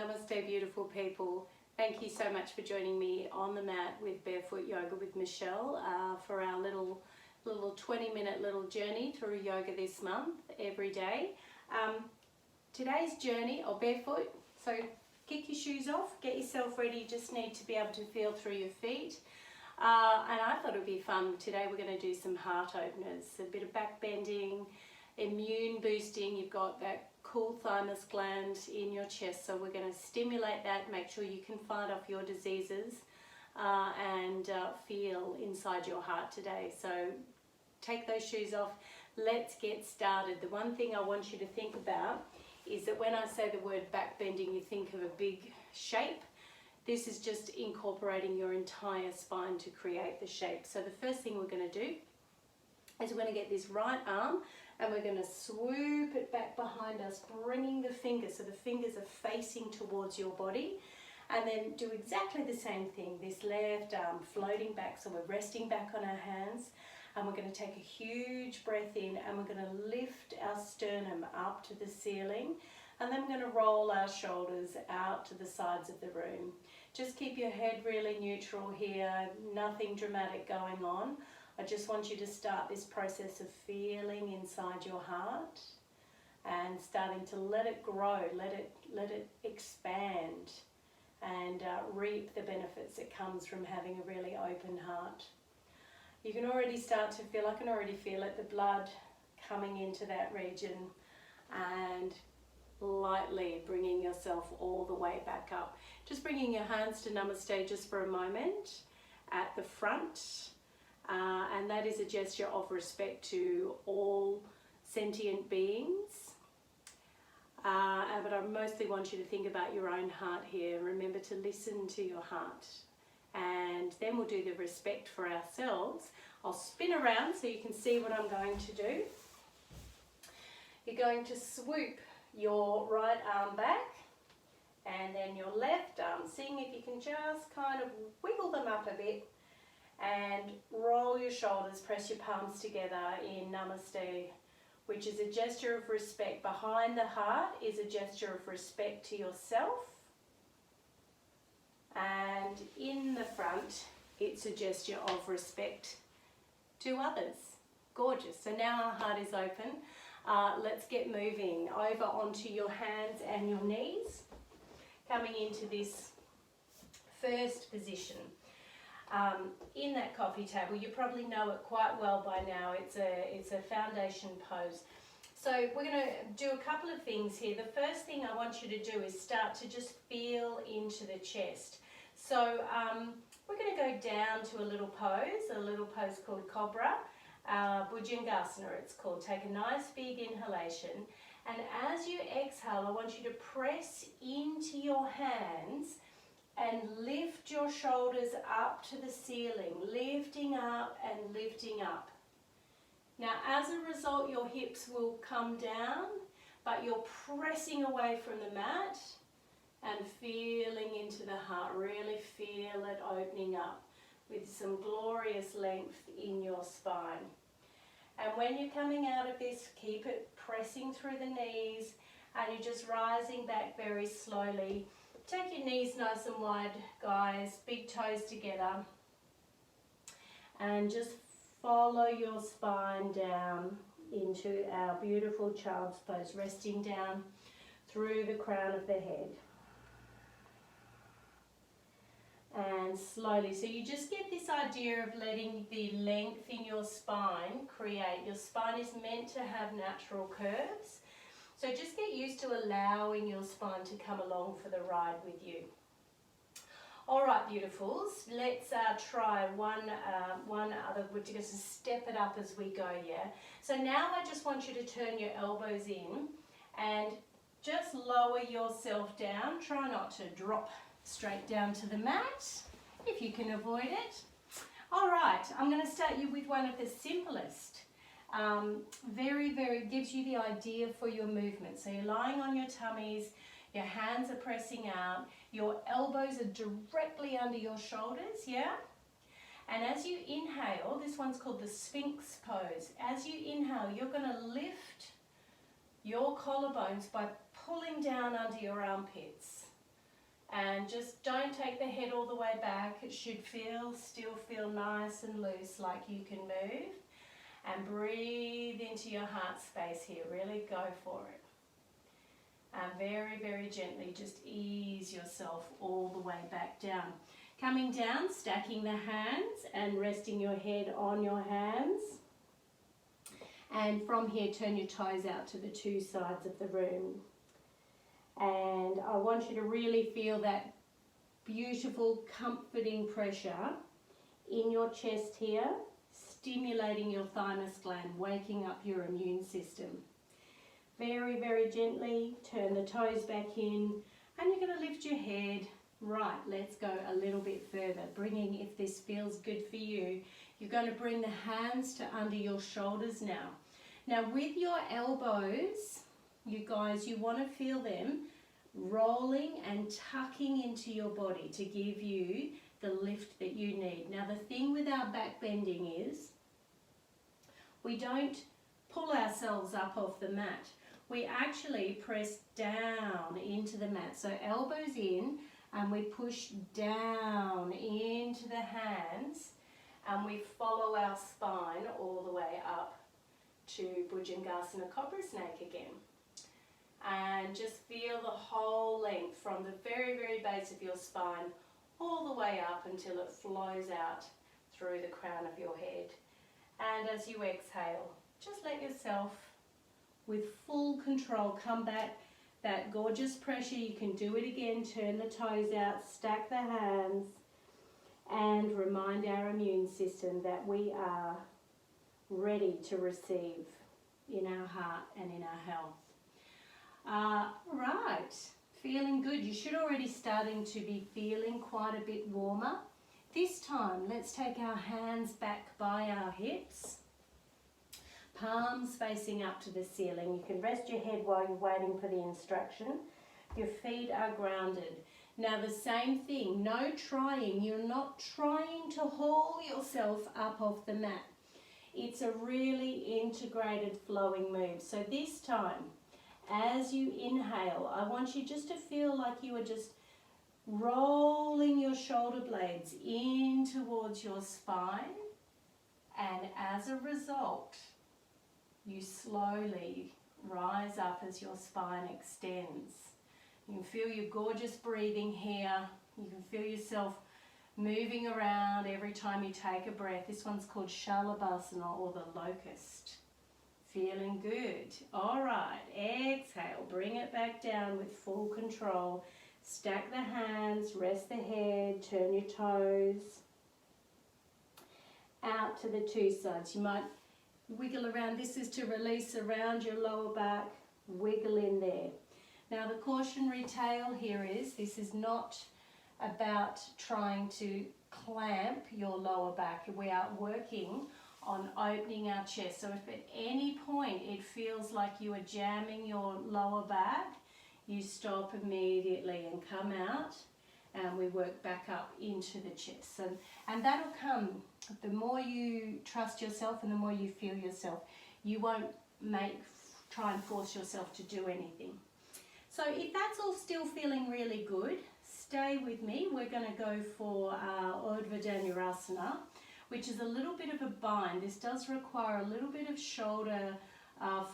Namaste, beautiful people. Thank you so much for joining me on the mat with Barefoot Yoga with Michelle for our little 20-minute little journey through yoga this month, every day. Today's journey, or barefoot, so kick your shoes off, get yourself ready. You just need to be able to feel through your feet. And I thought it would be fun. Today we're going to do some heart openers, a bit of back bending, immune boosting. You've got that cool thymus gland in your chest, so we're going to stimulate that, make sure you can fight off your diseases and feel inside your heart today. So take those shoes off, let's get started. The one thing I want you to think about is that when I say the word back bending, you think of a big shape. This is just incorporating your entire spine to create the shape. So the first thing we're going to do is we're going to get this right arm and we're going to swoop it back behind us, bringing the fingers, so the fingers are facing towards your body. And then do exactly the same thing, this left arm floating back, so we're resting back on our hands. And we're going to take a huge breath in and we're going to lift our sternum up to the ceiling. And then we're going to roll our shoulders out to the sides of the room. Just keep your head really neutral here, nothing dramatic going on. I just want you to start this process of feeling inside your heart and starting to let it grow, let it expand and reap the benefits that comes from having a really open heart. You can already start to feel, I can already feel it, the blood coming into that region, and lightly bringing yourself all the way back up. Just bringing your hands to Namaste just for a moment at the front. And that is a gesture of respect to all sentient beings. But I mostly want you to think about your own heart here. Remember to listen to your heart. And then we'll do the respect for ourselves. I'll spin around so you can see what I'm going to do. You're going to swoop your right arm back and then your left arm, seeing if you can just kind of wiggle them up a bit and roll your shoulders, press your palms together in Namaste, which is a gesture of respect. Behind the heart is a gesture of respect to yourself. And in the front, it's a gesture of respect to others. Gorgeous. So now our heart is open. Let's get moving over onto your hands and your knees, coming into this first position. In that coffee table, you probably know it quite well by now. It's a foundation pose. So we're going to do a couple of things here. The first thing I want you to do is start to just feel into the chest. So we're going to go down to a little pose called Cobra, Bhujangasana it's called. Take a nice big inhalation, and as you exhale, I want you to press into your hands and lift your shoulders up to the ceiling, lifting up and lifting up. Now, as a result, your hips will come down, but you're pressing away from the mat and feeling into the heart. Really feel it opening up with some glorious length in your spine. And when you're coming out of this, keep it pressing through the knees, and you're just rising back very slowly. Take your knees nice and wide, guys, big toes together, and just follow your spine down into our beautiful child's pose, resting down through the crown of the head. And slowly, so you just get this idea of letting the length in your spine create. Your spine is meant to have natural curves. So just get used to allowing your spine to come along for the ride with you. All right, beautifuls, let's try one other. We're just to step it up as we go, yeah? So now I just want you to turn your elbows in and just lower yourself down. Try not to drop straight down to the mat if you can avoid it. All right, I'm going to start you with one of the simplest. Very gives you the idea for your movement. So you're lying on your tummies, your hands are pressing out, your elbows are directly under your shoulders, yeah? And as you inhale, this one's called the Sphinx Pose. As you inhale, you're going to lift your collarbones by pulling down under your armpits. And just don't take the head all the way back. It should still feel nice and loose, like you can move. And breathe into your heart space here. Really go for it. And very, very gently just ease yourself all the way back down. Coming down, stacking the hands and resting your head on your hands. And from here, turn your toes out to the two sides of the room. And I want you to really feel that beautiful, comforting pressure in your chest here, stimulating your thymus gland, waking up your immune system. Very, very gently, turn the toes back in, and you're going to lift your head. Right, let's go a little bit further. Bringing, if this feels good for you, you're going to bring the hands to under your shoulders now. Now with your elbows, you guys, you want to feel them rolling and tucking into your body to give you the lift that you need. Now the thing with our back bending is we don't pull ourselves up off the mat. We actually press down into the mat. So elbows in, and we push down into the hands, and we follow our spine all the way up to Bhujangasana, Cobra Snake again. And just feel the whole length from the very, very base of your spine all the way up until it flows out through the crown of your head. And as you exhale, just let yourself, with full control, come back. That gorgeous pressure, you can do it again. Turn the toes out, stack the hands, and remind our immune system that we are ready to receive in our heart and in our health. Right, feeling good. You should already starting to be feeling quite a bit warmer. This time, let's take our hands back by our hips. Palms facing up to the ceiling. You can rest your head while you're waiting for the instruction. Your feet are grounded. Now the same thing, no trying. You're not trying to haul yourself up off the mat. It's a really integrated flowing move. So this time, as you inhale, I want you just to feel like you are just rolling your shoulder blades in towards your spine. And as a result, you slowly rise up as your spine extends. You can feel your gorgeous breathing here. You can feel yourself moving around every time you take a breath. This one's called Shalabhasana, or the locust. Feeling good. All right, exhale, bring it back down with full control. Stack the hands, rest the head, turn your toes out to the two sides. You might wiggle around. This is to release around your lower back. Wiggle in there. Now the cautionary tale here is, this is not about trying to clamp your lower back. We are working on opening our chest. So if at any point it feels like you are jamming your lower back, you stop immediately and come out, and we work back up into the chest. And that'll come, the more you trust yourself and the more you feel yourself, you won't try and force yourself to do anything. So if that's all still feeling really good, stay with me. We're going to go for Urdhva Dhanurasana, which is a little bit of a bind. This does require a little bit of shoulder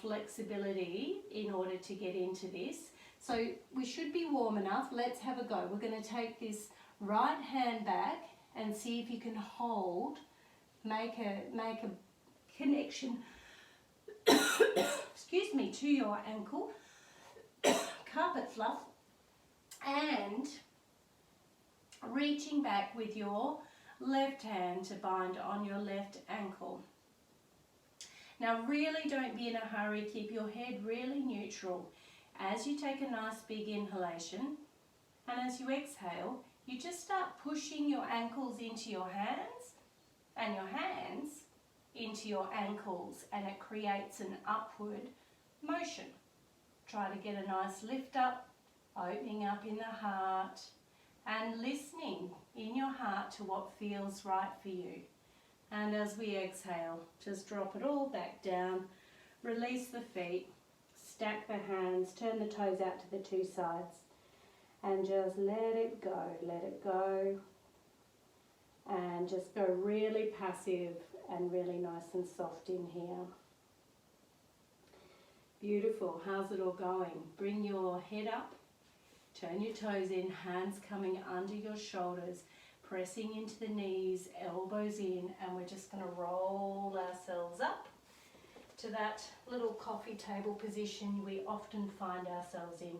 flexibility in order to get into this. So we should be warm enough. Let's have a go. We're going to take this right hand back and see if you can hold, make a connection, excuse me, to your ankle, carpet fluff, and reaching back with your left hand to bind on your left ankle. Now really don't be in a hurry. Keep your head really neutral. As you take a nice big inhalation, and as you exhale, you just start pushing your ankles into your hands and your hands into your ankles, and it creates an upward motion. Try to get a nice lift up, opening up in the heart, and listening in your heart to what feels right for you. And as we exhale, just drop it all back down, release the feet, stack the hands, turn the toes out to the two sides, and just let it go, and just go really passive and really nice and soft in here. Beautiful. How's it all going? Bring your head up, turn your toes in, hands coming under your shoulders, pressing into the knees, elbows in, and we're just going to roll ourselves up to that little coffee table position we often find ourselves in.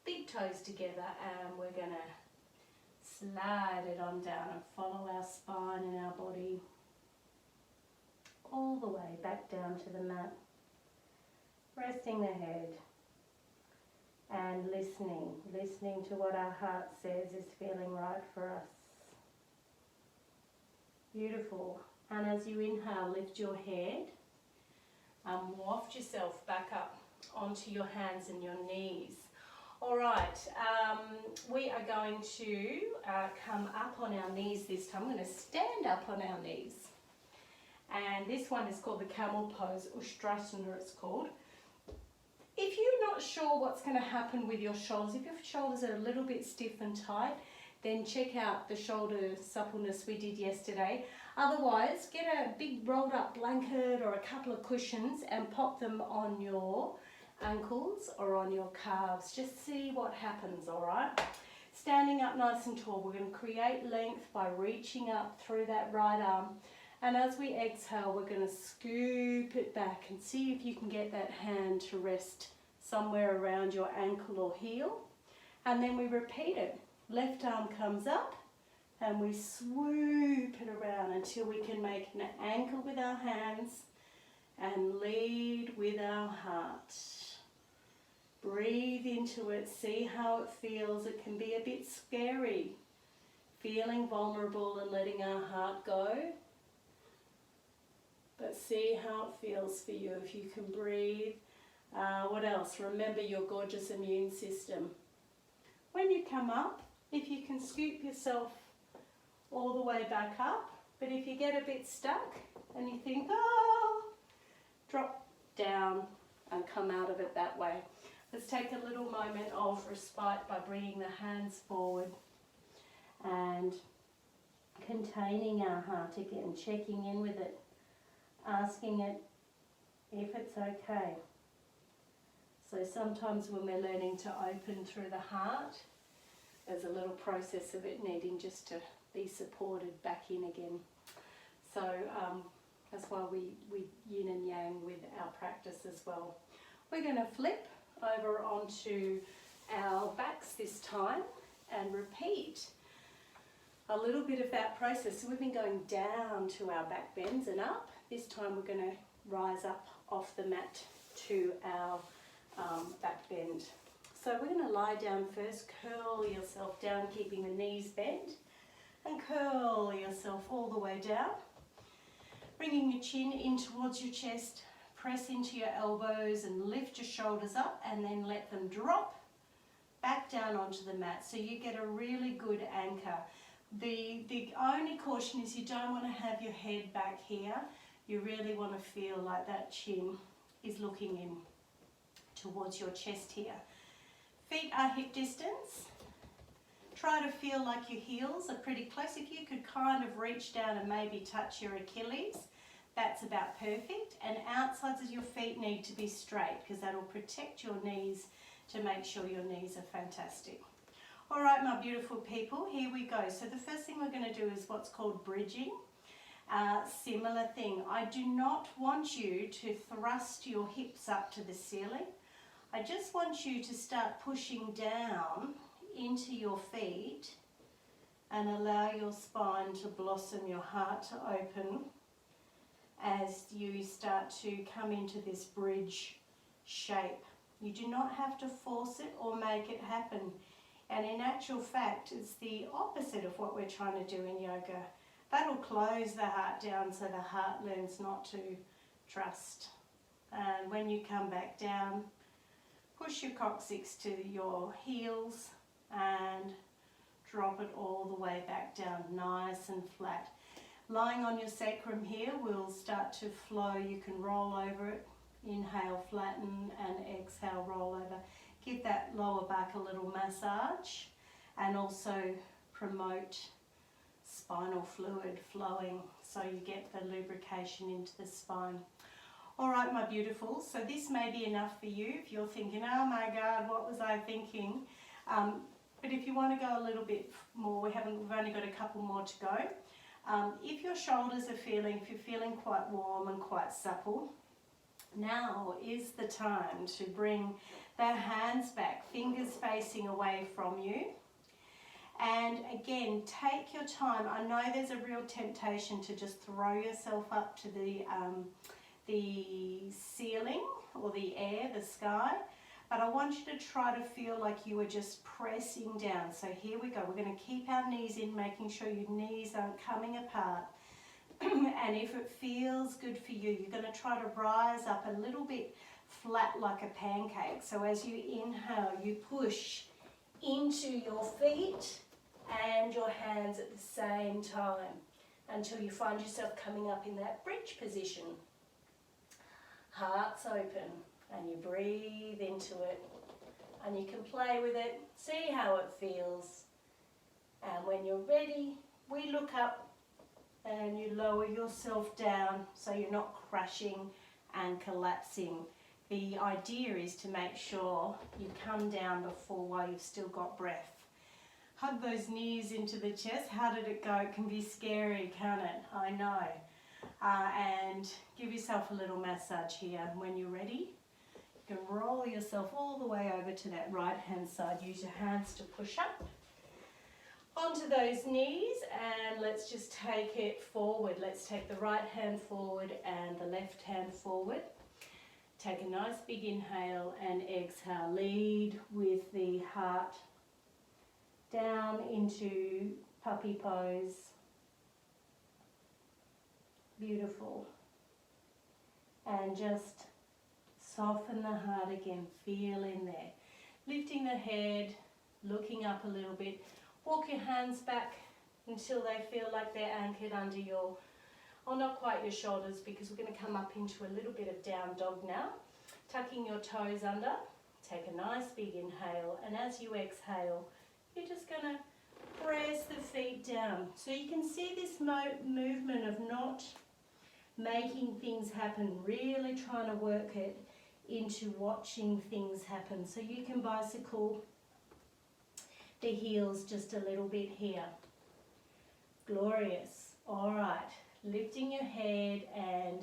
Big toes together, and we're going to slide it on down and follow our spine and our body all the way back down to the mat. Resting the head and listening to what our heart says is feeling right for us. Beautiful. And as you inhale, lift your head and waft yourself back up onto your hands and your knees. All right, we are going to come up on our knees this time. We're going to stand up on our knees. And this one is called the Camel Pose, Ustrasana it's called. If you're not sure what's going to happen with your shoulders, if your shoulders are a little bit stiff and tight, then check out the shoulder suppleness we did yesterday. Otherwise, get a big rolled up blanket or a couple of cushions and pop them on your ankles or on your calves. Just see what happens, all right? Standing up nice and tall, we're going to create length by reaching up through that right arm. And as we exhale, we're going to scoop it back and see if you can get that hand to rest somewhere around your ankle or heel. And then we repeat it. Left arm comes up and we swoop it around until we can make an anchor with our hands and lead with our heart. Breathe into it, see how it feels. It can be a bit scary, feeling vulnerable and letting our heart go. But see how it feels for you if you can breathe. What else? Remember your gorgeous immune system. When you come up, if you can scoop yourself all the way back up, but if you get a bit stuck and you think, oh, drop down and come out of it that way. Let's take a little moment of respite by bringing the hands forward and containing our heart again, checking in with it. Asking it if it's okay. So sometimes when we're learning to open through the heart, there's a little process of it needing just to be supported back in again. So that's why we yin and yang with our practice as well. We're going to flip over onto our backs this time and repeat a little bit of that process. So we've been going down to our back bends and up. This time we're going to rise up off the mat to our back bend. So we're going to lie down first, curl yourself down, keeping the knees bent, and curl yourself all the way down. Bringing your chin in towards your chest, press into your elbows and lift your shoulders up, and then let them drop back down onto the mat. So you get a really good anchor. The only caution is you don't want to have your head back here. You really want to feel like that chin is looking in towards your chest here. Feet are hip distance. Try to feel like your heels are pretty close. If you could kind of reach down and maybe touch your Achilles, that's about perfect. And outsides of your feet need to be straight because that'll protect your knees to make sure your knees are fantastic. All right, my beautiful people, here we go. So the first thing we're going to do is what's called bridging. Similar thing. I do not want you to thrust your hips up to the ceiling. I just want you to start pushing down into your feet and allow your spine to blossom, your heart to open as you start to come into this bridge shape. You do not have to force it or make it happen. And in actual fact, it's the opposite of what we're trying to do in yoga. That'll close the heart down so the heart learns not to trust. And when you come back down, push your coccyx to your heels and drop it all the way back down, nice and flat. Lying on your sacrum here will start to flow. You can roll over it, inhale, flatten, and exhale, roll over. Give that lower back a little massage. and also promote spinal fluid flowing so you get the lubrication into the spine. All right, my beautiful, so this may be enough for you if you're thinking, oh my God, what was I thinking? But if you want to go a little bit more, we've only got a couple more to go. If your shoulders are if you're feeling quite warm and quite supple, now is the time to bring the hands back, fingers facing away from you. And again, take your time. I know there's a real temptation to just throw yourself up to the ceiling or the air, the sky. But I want you to try to feel like you are just pressing down. So here we go. We're going to keep our knees in, making sure your knees aren't coming apart. And if it feels good for you, you're going to try to rise up a little bit flat like a pancake. So as you inhale, you push into your feet and your hands at the same time until you find yourself coming up in that bridge position. Heart's open. And you breathe into it, and you can play with it, see how it feels. And when you're ready, we look up and you lower yourself down so you're not crashing and collapsing. The idea is to make sure you come down while you've still got breath. Hug those knees into the chest. How did it go? It can be scary, can't it? I know. And give yourself a little massage here. When you're ready, you can roll yourself all the way over to that right hand side. Use your hands to push up onto those knees, and let's just take it forward. Let's take the right hand forward and the left hand forward. Take a nice big inhale and exhale. Lead with the heart down into puppy pose. Beautiful. And just soften the heart again, feel in there. Lifting the head, looking up a little bit. Walk your hands back until they feel like they're anchored under your, not quite your shoulders, because we're going to come up into a little bit of down dog now. Tucking your toes under, take a nice big inhale, and as you exhale, you're just going to press the feet down. So you can see this movement of not making things happen, really trying to work it into watching things happen. So you can bicycle the heels just a little bit here. Glorious. All right, lifting your head and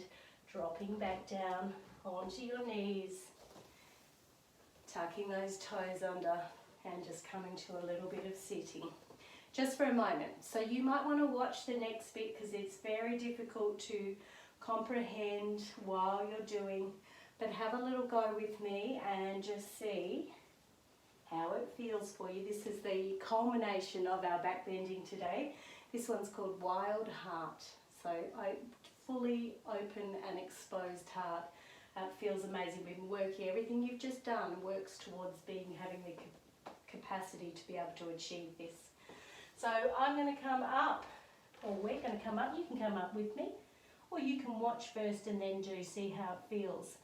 dropping back down onto your knees, tucking those toes under and just coming to a little bit of sitting. Just for a moment. So you might want to watch the next bit because it's very difficult to comprehend while you're doing, but have a little go with me and just see how it feels for you. This is the culmination of our back bending today. This one's called Wildheart. So I fully open and exposed heart. It feels amazing. We've been working, everything you've just done works towards having the capacity to be able to achieve this. So I'm going to come up, or we're going to come up. You can come up with me, or you can watch first and then see how it feels.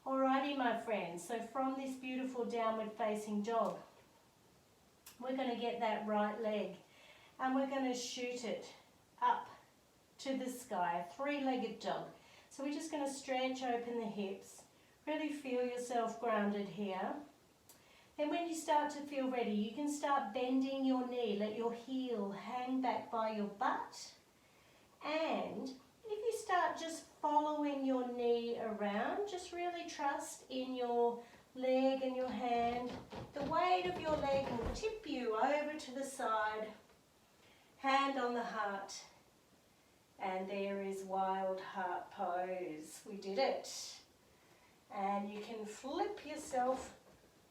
Alrighty, my friends, so from this beautiful downward facing dog, we're going to get that right leg and we're going to shoot it up to the sky, a three-legged dog. So we're just going to stretch open the hips, really feel yourself grounded here. Then when you start to feel ready, you can start bending your knee, let your heel hang back by your butt, and if you start just following your knee around, just really trust in your leg and your hand. The weight of your leg will tip you over to the side, hand on the heart, and there is Wildheart Pose. We did it. And you can flip yourself,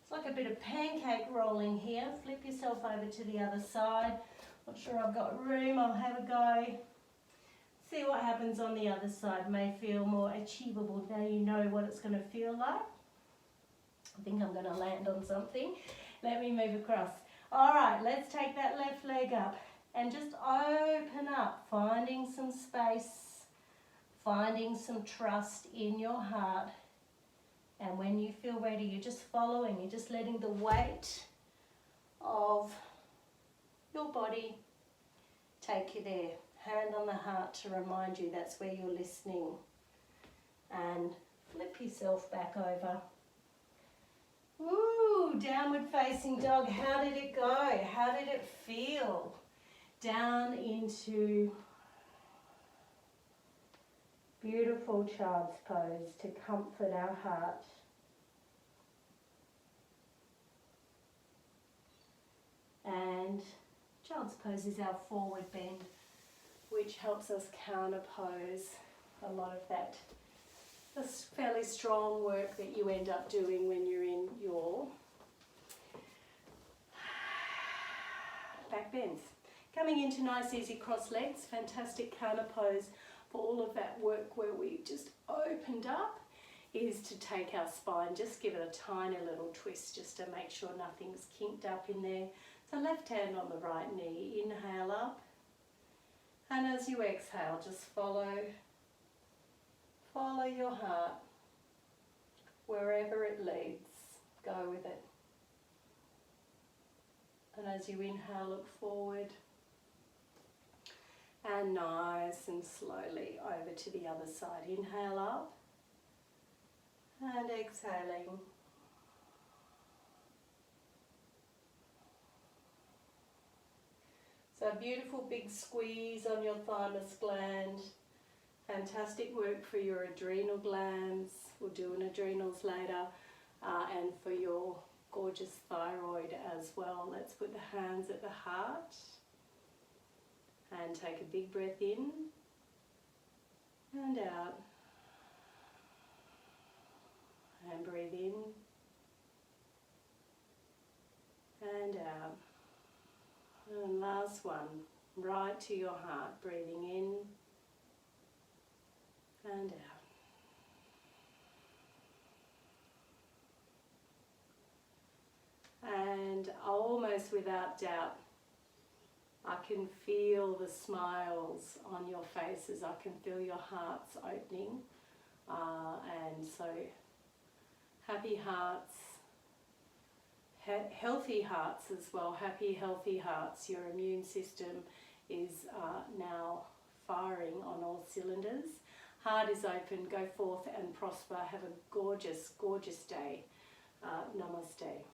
it's like a bit of pancake rolling here, flip yourself over to the other side. Not sure I've got room, I'll have a go. See what happens on the other side. May feel more achievable. Now you know what it's going to feel like. I think I'm going to land on something. Let me move across. All right, let's take that left leg up and just open up, finding some space, finding some trust in your heart. And when you feel ready, you're just following, you're just letting the weight of your body take you there. Hand on the heart to remind you that's where you're listening. And flip yourself back over. Woo, downward facing dog. How did it go? How did it feel? Down into beautiful child's pose to comfort our heart. And child's pose is our forward bend, which helps us counterpose a lot of that this fairly strong work that you end up doing when you're in your back bends. Coming into nice easy cross legs, fantastic counter pose for all of that work where we just opened up is to take our spine, just give it a tiny little twist just to make sure nothing's kinked up in there. So left hand on the right knee, inhale up, and as you exhale just follow your heart wherever it leads, go with it. And as you inhale, look forward and nice and slowly over to the other side. Inhale up and exhaling. So a beautiful big squeeze on your thymus gland. Fantastic work for your adrenal glands. We'll do an adrenals later. And for your gorgeous thyroid as well. Let's put the hands at the heart. And take a big breath in and out. And breathe in and out. And last one, right to your heart, breathing in and out. And almost without doubt, I can feel the smiles on your faces. I can feel your hearts opening. And so happy hearts, healthy hearts as well. Happy, healthy hearts. Your immune system is now firing on all cylinders. Heart is open. Go forth and prosper. Have a gorgeous, gorgeous day. Namaste.